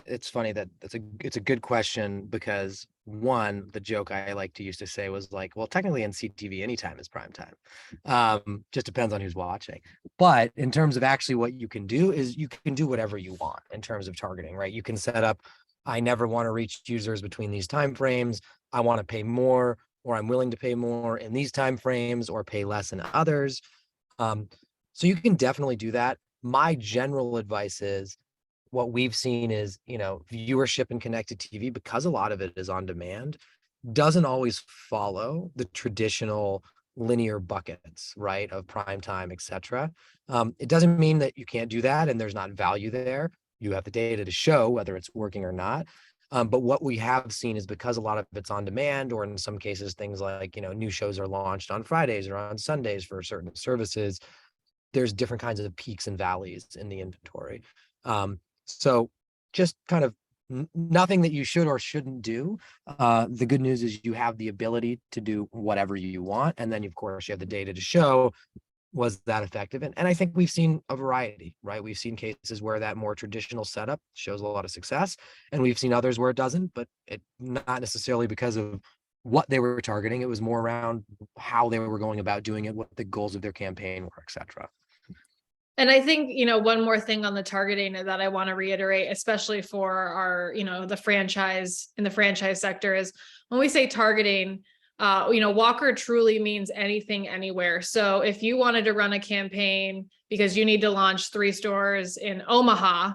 it's funny that it's a good question, because one, the joke I like to used to say was like, well, technically in CTV, anytime is prime time. Just depends on who's watching. But in terms of actually what you can do is you can do whatever you want in terms of targeting, right? You can set up, I never want to reach users between these time frames. I want to pay more, or I'm willing to pay more in these time frames, or pay less in others. So you can definitely do that. My general advice is, what we've seen is, viewership in connected TV, because a lot of it is on demand, doesn't always follow the traditional linear buckets, right, of prime time, et cetera. It doesn't mean that you can't do that and there's not value there. You have the data to show whether it's working or not. But what we have seen is, because a lot of it's on demand, or in some cases, things like, new shows are launched on Fridays or on Sundays for certain services, there's different kinds of peaks and valleys in the inventory. So just kind of nothing that you should or shouldn't do. The good news is you have the ability to do whatever you want. And then, of course, you have the data to show, was that effective? And I think we've seen a variety, right? We've seen cases where that more traditional setup shows a lot of success, and we've seen others where it doesn't, but it not necessarily because of what they were targeting. It was more around how they were going about doing it, what the goals of their campaign were, et cetera. And I think, one more thing on the targeting that I want to reiterate, especially for our, the franchise sector, is when we say targeting, Walker truly means anything, anywhere. So if you wanted to run a campaign because you need to launch 3 stores in Omaha,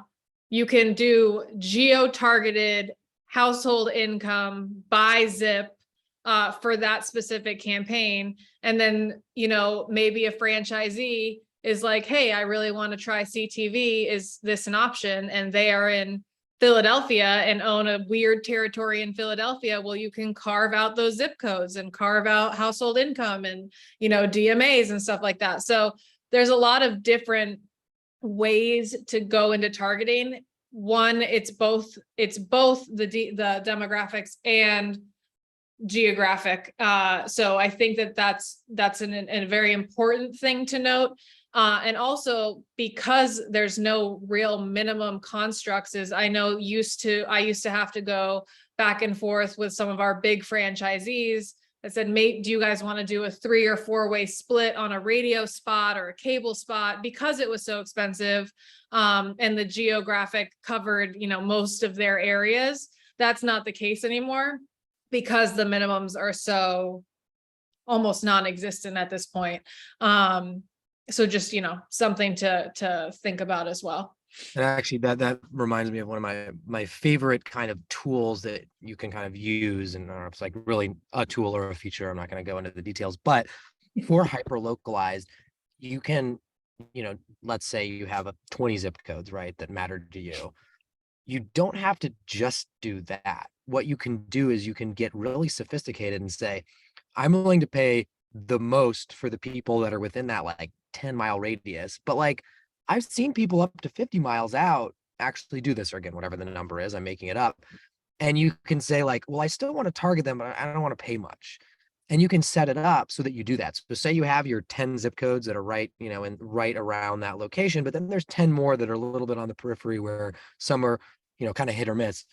you can do geo-targeted household income by zip for that specific campaign. And then, maybe a franchisee is like, hey, I really want to try CTV. Is this an option? And they are in Philadelphia and own a weird territory in Philadelphia. Well, you can carve out those zip codes and carve out household income and, DMAs and stuff like that. So there's a lot of different ways to go into targeting. One, it's both the demographics and geographic. So I think that's a very important thing to note. And also, because there's no real minimum constructs, is I used to have to go back and forth with some of our big franchisees that said, mate, do you guys want to do a 3 or 4-way split on a radio spot or a cable spot, because it was so expensive, and the geographic covered, most of their areas. That's not the case anymore, because the minimums are so almost non-existent at this point. So just, something to think about as well. And actually, that reminds me of one of my favorite kind of tools that you can kind of use. And I don't know if it's like really a tool or a feature. I'm not going to go into the details, but for hyper localized, you can, let's say you have 20 zip codes, right, that matter to you. You don't have to just do that. What you can do is you can get really sophisticated and say, I'm willing to pay the most for the people that are within that like 10-mile radius. But like, I've seen people up to 50 miles out actually do this, or again, whatever the number is, I'm making it up. And you can say like, well, I still want to target them, but I don't want to pay much. And you can set it up so that you do that. So say you have your 10 zip codes that are right, and right around that location, but then there's 10 more that are a little bit on the periphery where some are, kind of hit or miss.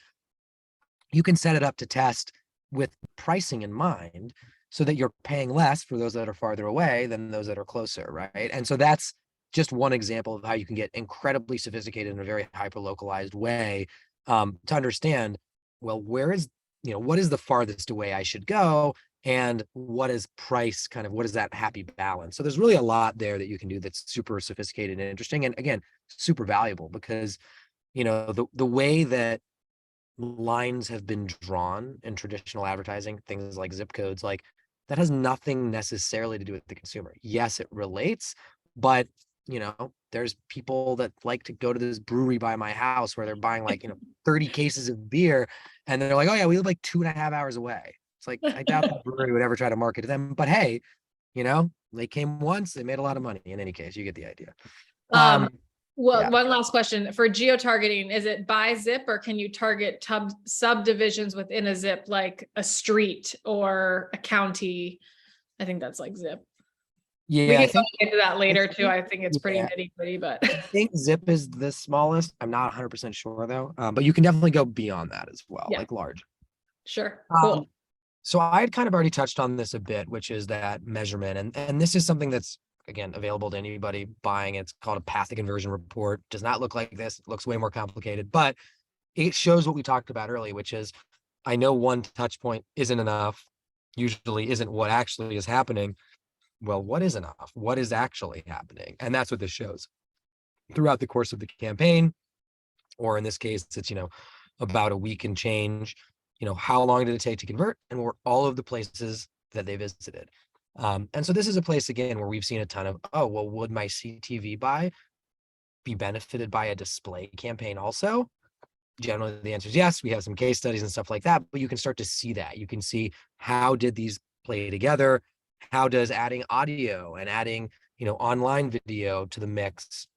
You can set it up to test with pricing in mind, so that you're paying less for those that are farther away than those that are closer, right? And so that's just one example of how you can get incredibly sophisticated in a very hyper localized way, to understand, well, what is the farthest away I should go, and what is price, kind of what is that happy balance. So there's really a lot there that you can do that's super sophisticated and interesting, and again, super valuable, because the way that lines have been drawn in traditional advertising, things like zip codes, like that has nothing necessarily to do with the consumer. Yes, it relates, but there's people that like to go to this brewery by my house where they're buying like, 30 cases of beer and they're like, oh yeah, we live like 2.5 hours away. It's like, I doubt the brewery would ever try to market to them, but hey, they came once, they made a lot of money. In any case, you get the idea. Um, well, Yeah. one last question for geo-targeting. Is it by zip or can you target subdivisions within a zip, like a street or a county? I think that's like zip. We Yeah, can I go think into that later too. think- I think it's pretty yeah, nitty gritty, but I think zip is the smallest. I'm not 100% sure though. But you can definitely go beyond that as well, yeah, like large. sure. Um, Cool. so I had kind of already touched on this a bit, which is that measurement. And this is something that's again available to anybody buying. It's called a path to conversion report. Does not look like this. It looks way more complicated, but it shows what we talked about earlier, which is I know one touch point isn't enough, usually isn't what actually is happening. Well, what is enough? What is actually happening? And that's what this shows throughout the course of the campaign, or in this case, it's, about a week and change. How long did it take to convert? And were all of the places that they visited. And so this is a place, again, where we've seen a ton of, oh, well, would my CTV buy be benefited by a display campaign also? Generally, the answer is yes. We have some case studies and stuff like that, but you can start to see that. You can see how did these play together? How does adding audio and adding, online video to the mix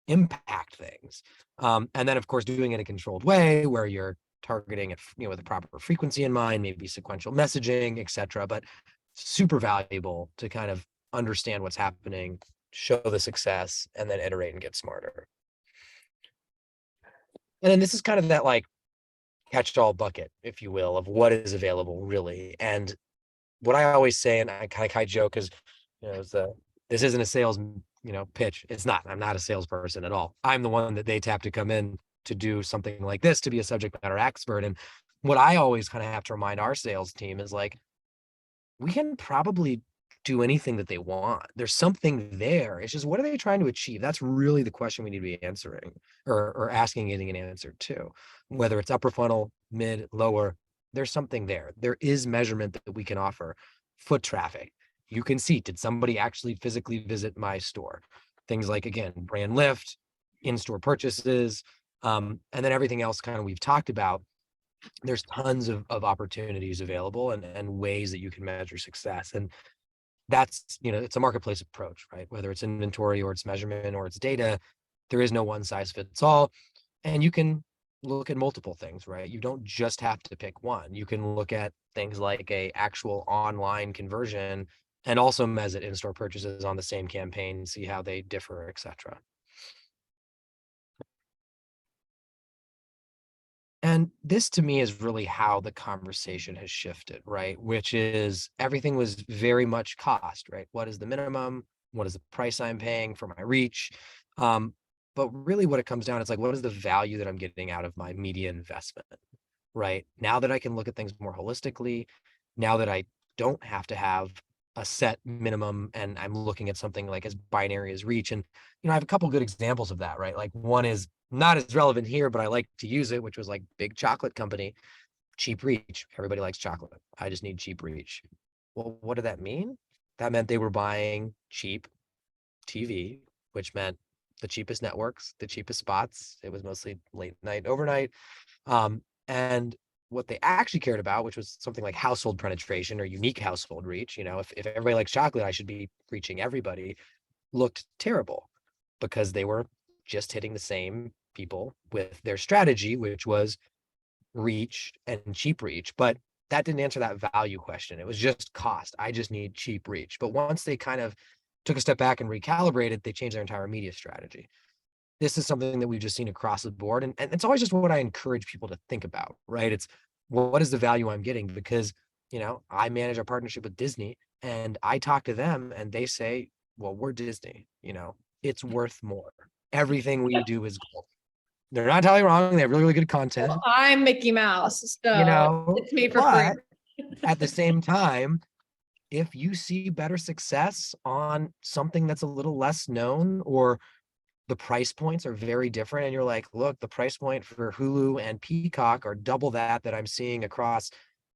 impact things? And then, of course, doing it in a controlled way where you're targeting it, with a proper frequency in mind, maybe sequential messaging, etc. But super valuable to kind of understand what's happening, show the success, and then iterate and get smarter. And then this is kind of that like catch-all bucket, if you will, of what is available really. And what I always say, and I kind of joke, is, this isn't a sales, pitch. It's not. I'm not a salesperson at all. I'm the one that they tap to come in to do something like this, to be a subject matter expert. And what I always kind of have to remind our sales team is like, we can probably do anything that they want. There's something there. It's just, what are they trying to achieve? That's really the question we need to be answering, or asking, getting an answer to. Whether it's upper funnel, mid, lower, there's something there. There is measurement that we can offer. Foot traffic. You can see, did somebody actually physically visit my store? Things like, again, brand lift, in-store purchases, and then everything else kind of we've talked about. There's tons of opportunities available, and ways that you can measure success. And that's, it's a marketplace approach, right? Whether it's inventory or it's measurement or it's data, there is no one size fits all. And you can look at multiple things, right? You don't just have to pick one. You can look at things like a actual online conversion and also measure in-store purchases on the same campaign, see how they differ, etc. And this to me is really how the conversation has shifted, right? Which is everything was very much cost, right? What is the minimum? What is the price I'm paying for my reach? But really what it comes down, it's like, what is the value that I'm getting out of my media investment, right? Now that I can look at things more holistically, now that I don't have to have a set minimum and I'm looking at something like as binary as reach. And, I have a couple good examples of that, right? Like one is not as relevant here, but I like to use it, which was like big chocolate company, cheap reach. Everybody likes chocolate. I just need cheap reach. Well, what did that mean? That meant they were buying cheap TV, which meant the cheapest networks, the cheapest spots. It was mostly late night, overnight. And what they actually cared about, which was something like household penetration or unique household reach, if everybody likes chocolate, I should be reaching everybody, looked terrible because they were just hitting the same people with their strategy, which was reach and cheap reach. But that didn't answer that value question. It was just cost. I just need cheap reach. But once they kind of took a step back and recalibrated, they changed their entire media strategy. This is something that we've just seen across the board. And it's always just what I encourage people to think about, right? It's, what is the value I'm getting? Because, I manage a partnership with Disney and I talk to them and they say, well, we're Disney, it's worth more. Everything we do is gold. They're not entirely wrong. They have really, really good content, I'm Mickey Mouse, so it's me for free. but at the same time, if you see better success on something that's a little less known, or the price points are very different. And you're like, look, the price point for Hulu and Peacock are double that I'm seeing across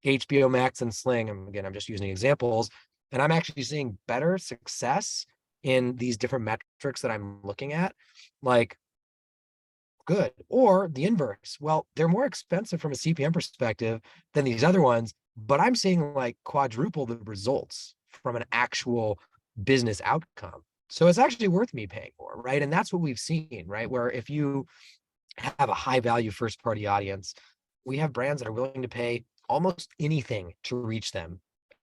HBO Max and Sling. And again, I'm just using examples. And I'm actually seeing better success in these different metrics that I'm looking at. Like, good. Or the inverse. Well, they're more expensive from a CPM perspective than these other ones, but I'm seeing like quadruple the results from an actual business outcome. So it's actually worth me paying more, right? And that's what we've seen, right? Where if you have a high value first party audience, we have brands that are willing to pay almost anything to reach them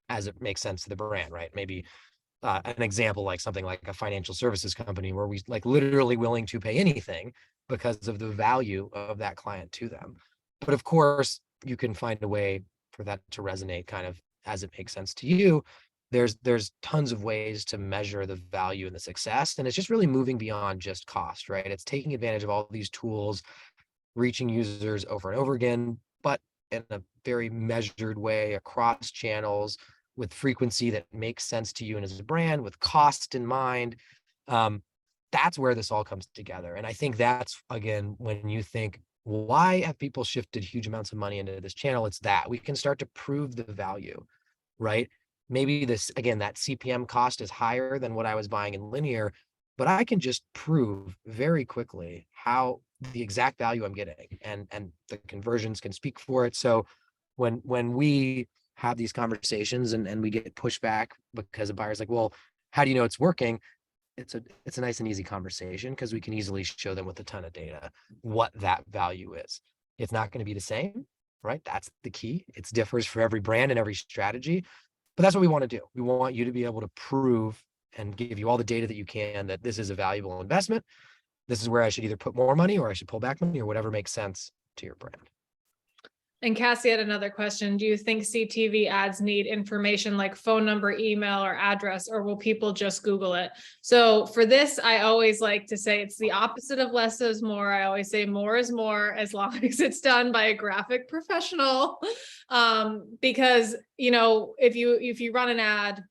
as it makes sense to the brand, right? Maybe an example like something like a financial services company where we like literally willing to pay anything because of the value of that client to them. But of course, you can find a way for that to resonate kind of as it makes sense to you. There's tons of ways to measure the value and the success, and it's just really moving beyond just cost, right? It's taking advantage of all these tools, reaching users over and over again, but in a very measured way across channels with frequency that makes sense to you and as a brand with cost in mind. That's where this all comes together. And I think that's, again, when you think, why have people shifted huge amounts of money into this channel? It's that we can start to prove the value, right? Maybe this, again, that CPM cost is higher than what I was buying in linear, but I can just prove very quickly how the exact value I'm getting, and the conversions can speak for it. So when we have these conversations and we get pushback because a buyer's like, well, how do you know it's working? It's a nice and easy conversation because we can easily show them with a ton of data what that value is. It's not going to be the same, right? That's the key. It differs for every brand and every strategy, but that's what we want to do. We want you to be able to prove and give you all the data that you can that this is a valuable investment. This is where I should either put more money or I should pull back money or whatever makes sense to your brand. And Cassie had another question. Do you think CTV ads need information like phone number, email, or address, or will people just Google it? So for this, I always like to say it's the opposite of less is more. I always say more is more as long as it's done by a graphic professional. Because, if you run an ad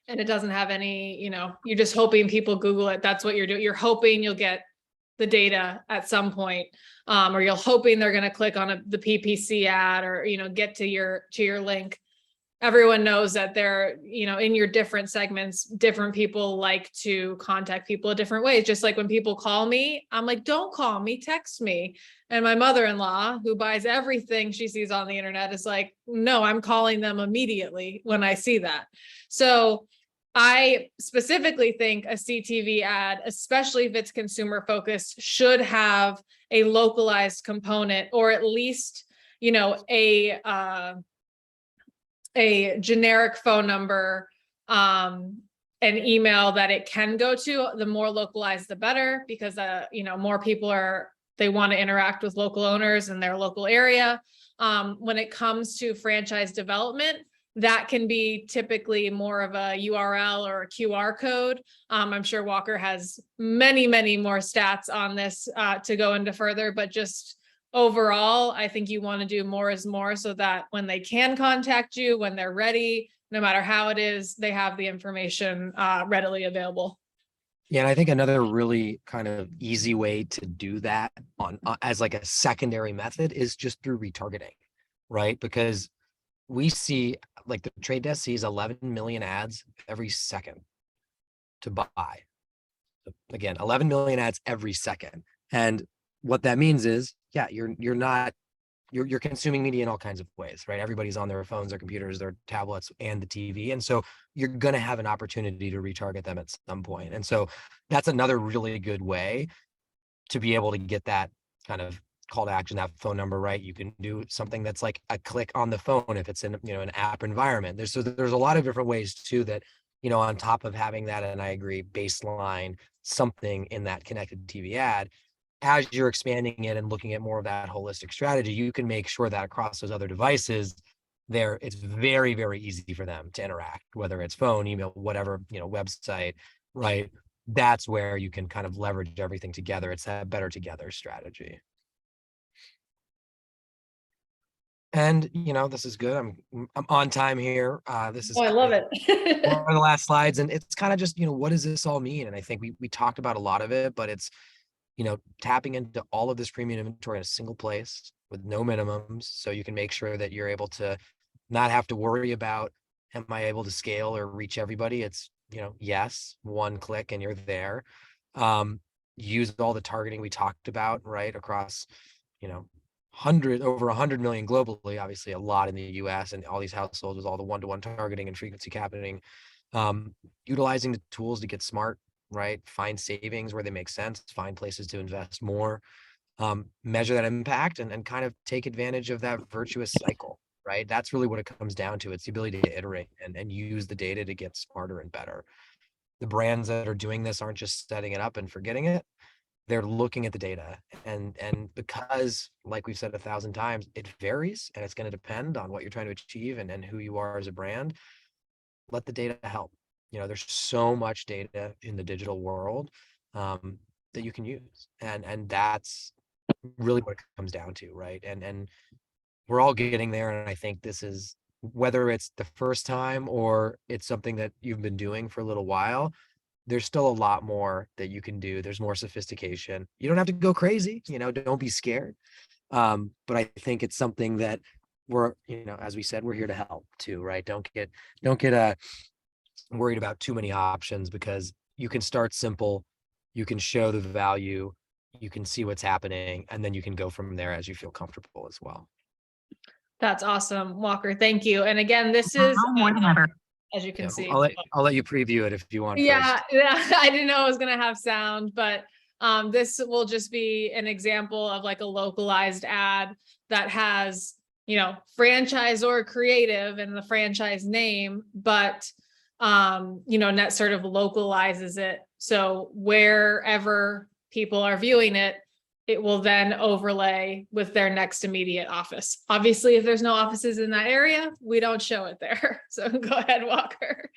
and it doesn't have any, you're just hoping people Google it. That's what you're doing. You're hoping you'll get the data at some point, or you're hoping they're going to click on the PPC ad or, get to your link. Everyone knows that they're, in your different segments, different people like to contact people in different ways. Just like when people call me, I'm like, don't call me, text me. And my mother-in-law, who buys everything she sees on the internet, is like, no, I'm calling them immediately when I see that. So I specifically think a CTV ad, especially if it's consumer focused, should have a localized component, or at least, a generic phone number, an email that it can go to. The more localized, the better, because more people they want to interact with local owners in their local area. When it comes to franchise development, that can be typically more of a URL or a QR code. I'm sure Walker has many, many more stats on this to go into further, but just overall, I think you want to do more is more, so that when they can contact you, when they're ready, no matter how it is, they have the information readily available. Yeah, and I think another really kind of easy way to do that on as like a secondary method is just through retargeting, right? Because we see, like, the trade desk sees 11 million ads every second to buy. Again, 11 million ads every second. And what that means is, yeah, you're consuming media in all kinds of ways, right? Everybody's on their phones, their computers, their tablets, and the TV. And so you're going to have an opportunity to retarget them at some point. And so that's another really good way to be able to get that kind of call to action, that phone number, right? You can do something that's like a click on the phone if it's in, an app environment. There's a lot of different ways too that, on top of having that, and I agree, baseline something in that connected TV ad, as you're expanding it and looking at more of that holistic strategy, you can make sure that across those other devices, it's very, very easy for them to interact, whether it's phone, email, whatever, website, right? That's where you can kind of leverage everything together. It's a better together strategy. And this is good. I'm on time here. This is Oh, I kind love of one it. of the last slides, and it's kind of just, what does this all mean? And I think we talked about a lot of it, but it's, tapping into all of this premium inventory in a single place with no minimums, so you can make sure that you're able to not have to worry about, am I able to scale or reach everybody? It's, yes, one click and you're there. Use all the targeting we talked about, right, across, you know, over 100 million globally, obviously a lot in the US, and all these households with all the one-to-one targeting and frequency capping, utilizing the tools to get smart, right? Find savings where they make sense, find places to invest more, measure that impact, and kind of take advantage of that virtuous cycle, right? That's really what it comes down to. It's the ability to iterate and use the data to get smarter and better. The brands that are doing this aren't just setting it up and forgetting it. They're looking at the data, and because, like we've said 1,000 times, it varies and it's going to depend on what you're trying to achieve and who you are as a brand. Let the data help. There's so much data in the digital world, that you can use, and that's really what it comes down to, right? And we're all getting there, and I think this is, whether it's the first time or it's something that you've been doing for a little while, there's still a lot more that you can do. There's more sophistication. You don't have to go crazy, don't be scared. But I think it's something that we're, as we said, we're here to help too, right? Don't get worried about too many options, because you can start simple, you can show the value, you can see what's happening, and then you can go from there as you feel comfortable as well. That's awesome, Walker. Thank you. And again, this is Now more than ever. as you can Yeah, see. I'll let you preview it if you want Yeah, first. yeah. I didn't know it was gonna have sound, but this will just be an example of like a localized ad that has, franchise or creative in the franchise name, but Netsertive localizes it. So wherever people are viewing it, it will then overlay with their next immediate office. Obviously, if there's no offices in that area, we don't show it there. So go ahead, Walker.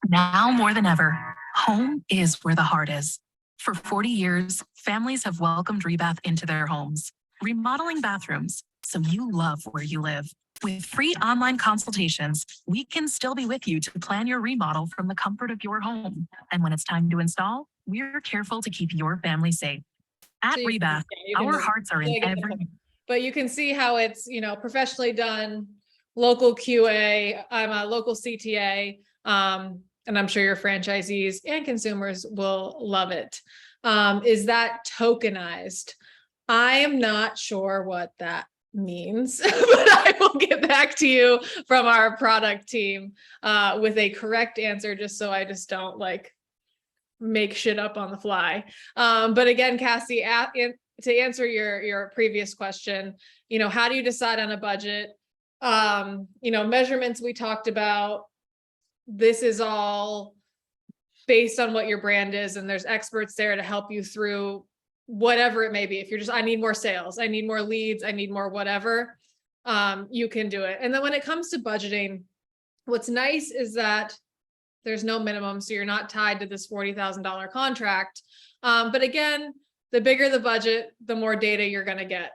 Now more than ever, home is where the heart is. For 40 years, families have welcomed Rebath into their homes, remodeling bathrooms so you love where you live. With free online consultations, we can still be with you to plan your remodel from the comfort of your home. And when it's time to install, we're careful to keep your family safe. At So Rebath, our hearts are in every. But you can see how it's, professionally done, local QA, I'm a local CTA, and I'm sure your franchisees and consumers will love it. Is that tokenized? I am not sure what that means, but I will get back to you from our product team with a correct answer, just so I just don't make shit up on the fly. But again, Cassie, to answer your previous question, how do you decide on a budget? Measurements we talked about. This is all based on what your brand is, and there's experts there to help you through whatever it may be. If you're just, I need more sales, I need more leads, I need more whatever, you can do it. And then when it comes to budgeting, what's nice is that there's no minimum, so you're not tied to this $40,000 contract. But again, the bigger the budget, the more data you're going to get.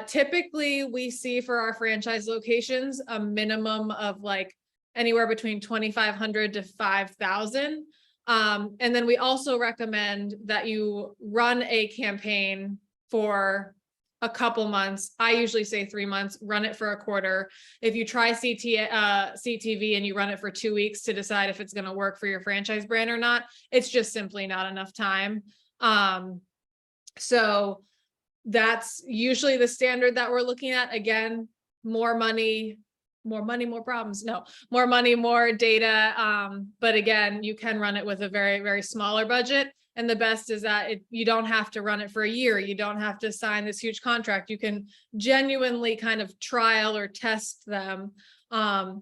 Typically, we see for our franchise locations a minimum of anywhere between 2,500 to 5,000. And then we also recommend that you run a campaign for a couple months. I usually say 3 months, run it for a quarter. If you try CTV and you run it for 2 weeks to decide if it's going to work for your franchise brand or not, it's just simply not enough time. So that's usually the standard that we're looking at. Again, more money, more problems. No, more money, more data. But again, you can run it with a very, very smaller budget. And the best is that you don't have to run it for a year. You don't have to sign this huge contract. You can genuinely kind of trial or test them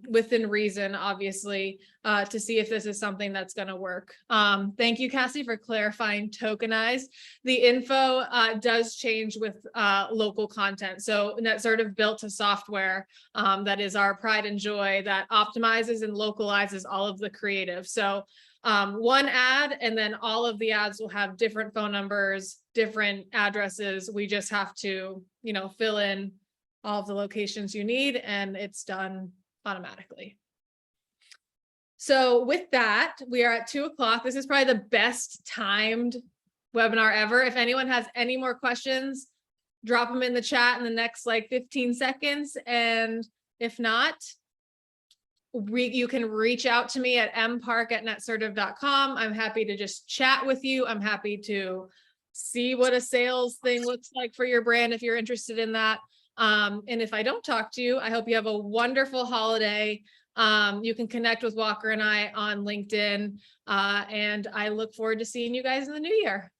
within reason, obviously, to see if this is something that's going to work. Thank you, Cassie, for clarifying tokenized. The info does change with local content. So Netsertive built a software that is our pride and joy that optimizes and localizes all of the creative. So one ad, and then all of the ads will have different phone numbers, different addresses. We just have to, fill in all of the locations you need, and it's done automatically. So with that, we are at 2:00. This is probably the best timed webinar ever. If anyone has any more questions, drop them in the chat in the next like 15 seconds. And if not, you can reach out to me at mpark@netsertive.com. I'm happy to just chat with you. I'm happy to see what a sales thing looks like for your brand if you're interested in that. And if I don't talk to you, I hope you have a wonderful holiday. You can connect with Walker and I on LinkedIn. And I look forward to seeing you guys in the new year.